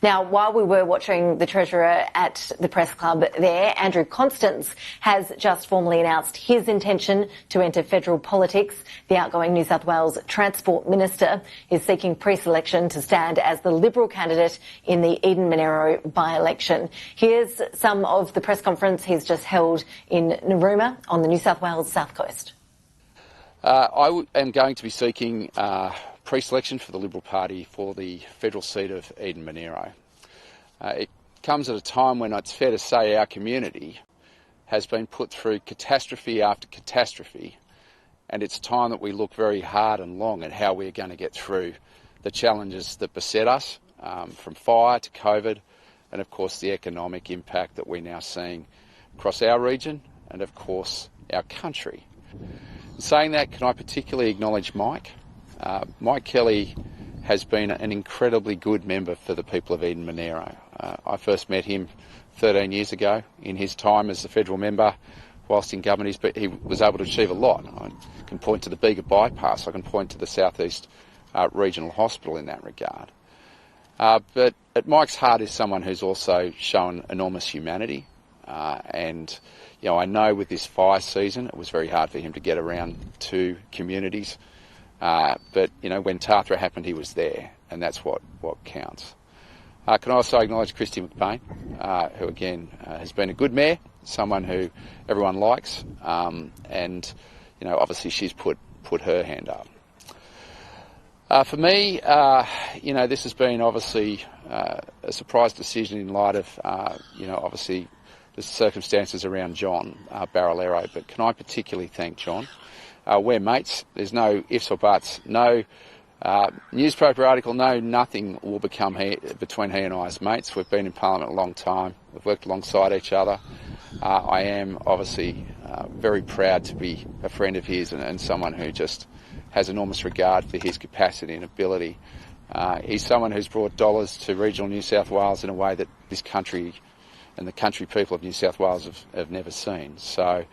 Now, while we were watching the Treasurer at the press club there, Andrew Constance has just formally announced his intention to enter federal politics. The outgoing New South Wales Transport Minister is seeking pre-selection to stand as the Liberal candidate in the Eden-Monaro by-election. Here's some of the press conference he's just held in Narooma on the New South Wales South Coast. I am going to be seeking pre-selection for the Liberal Party for the federal seat of Eden-Monaro. It comes at a time when it's fair to say our community has been put through catastrophe after catastrophe, and it's time that we look very hard and long at how we're going to get through the challenges that beset us, from fire to COVID, and of course the economic impact that we're now seeing across our region and of course our country. In saying that, can I particularly acknowledge Mike? Mike Kelly has been an incredibly good member for the people of Eden-Monaro. I first met him 13 years ago in his time as a federal member whilst in government. He was able to achieve a lot. I can point to the Bega bypass. I can point to the South East Regional Hospital in that regard. But at Mike's heart is someone who's also shown enormous humanity. And I know with this fire season, it was very hard for him to get around to communities. But when Tathra happened, he was there, and that's what counts. Can I also acknowledge Christy McBain, who again has been a good mayor, someone who everyone likes, and obviously she's put her hand up. For me, this has been obviously a surprise decision in light of obviously the circumstances around John Barilaro, but can I particularly thank John? We're mates. There's no ifs or buts. No newspaper article, no nothing will become between he and I as mates. We've been in Parliament a long time. We've worked alongside each other. I am obviously very proud to be a friend of his and someone who just has enormous regard for his capacity and ability. He's someone who's brought dollars to regional New South Wales in a way that this country and the country people of New South Wales have never seen. So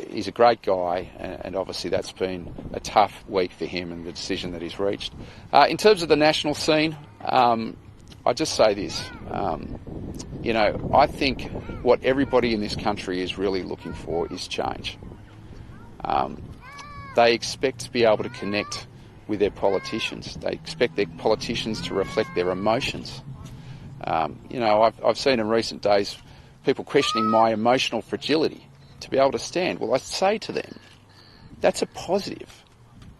he's a great guy, and obviously that's been a tough week for him and the decision that he's reached. In terms of the national scene, I just say this. I think what everybody in this country is really looking for is change. They expect to be able to connect with their politicians. They expect their politicians to reflect their emotions. I've seen in recent days people questioning my emotional fragility to be able to stand. Well, I say to them, that's a positive.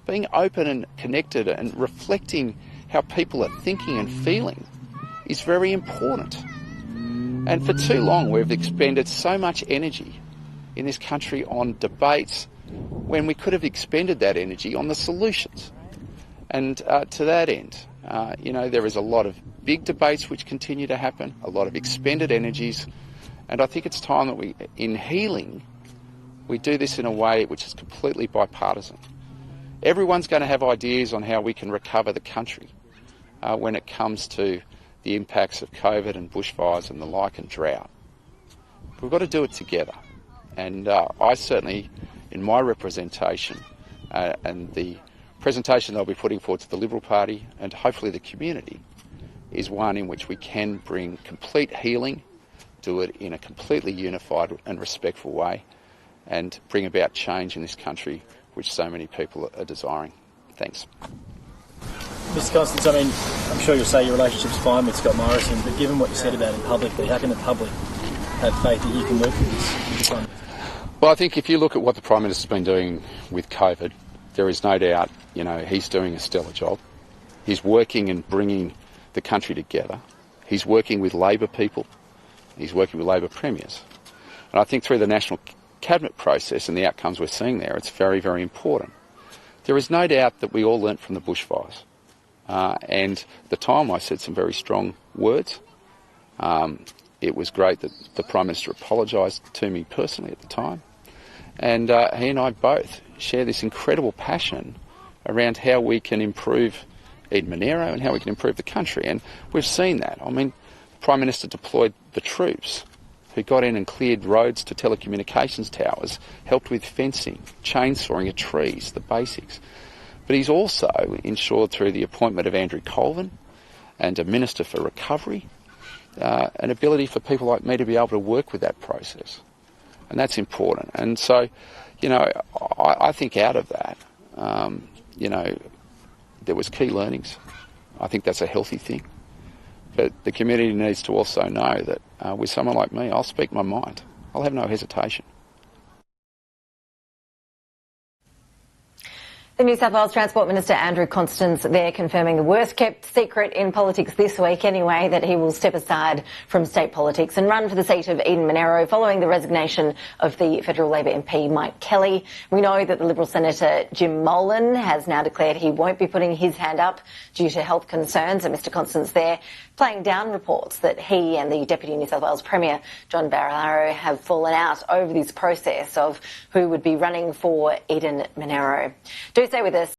Being open and connected and reflecting how people are thinking and feeling is very important. And for too long, we've expended so much energy in this country on debates when we could have expended that energy on the solutions. And to that end, there is a lot of big debates which continue to happen, a lot of expended energies, and I think it's time that in healing, we do this in a way which is completely bipartisan. Everyone's going to have ideas on how we can recover the country when it comes to the impacts of COVID and bushfires and the like and drought. We've got to do it together. And I certainly, in my representation and the presentation that I'll be putting forward to the Liberal Party and hopefully the community, is one in which we can bring complete healing, do it in a completely unified and respectful way, and bring about change in this country, which so many people are desiring. Thanks. Mr. Constance, I'm sure you'll say your relationship's fine with Scott Morrison, but given what you said about him publicly, how can the public have faith that you can work with this Prime Minister? Well, I think if you look at what the Prime Minister's been doing with COVID, there is no doubt, he's doing a stellar job. He's working and bringing the country together. He's working with Labor people. He's working with Labor premiers. And I think through the National Cabinet process and the outcomes we're seeing there, it's very, very important. There is no doubt that we all learnt from the bushfires. And at the time I said some very strong words. It was great that the Prime Minister apologised to me personally at the time. And he and I both share this incredible passion around how we can improve Eden-Monaro and how we can improve the country. And we've seen that. The Prime Minister deployed the troops who got in and cleared roads to telecommunications towers, helped with fencing, chainsawing of trees, the basics. But he's also ensured through the appointment of Andrew Colvin and a Minister for Recovery, an ability for people like me to be able to work with that process. And that's important. And so, I think out of that, there was key learnings. I think that's a healthy thing. But the community needs to also know that with someone like me, I'll speak my mind. I'll have no hesitation. The New South Wales Transport Minister Andrew Constance there confirming the worst-kept secret in politics this week anyway, that he will step aside from state politics and run for the seat of Eden Monaro following the resignation of the federal Labor MP Mike Kelly. We know that the Liberal Senator Jim Molan has now declared he won't be putting his hand up due to health concerns, and Mr Constance there playing down reports that he and the Deputy New South Wales Premier John Barilaro have fallen out over this process of who would be running for Eden Monaro. Do stay with us.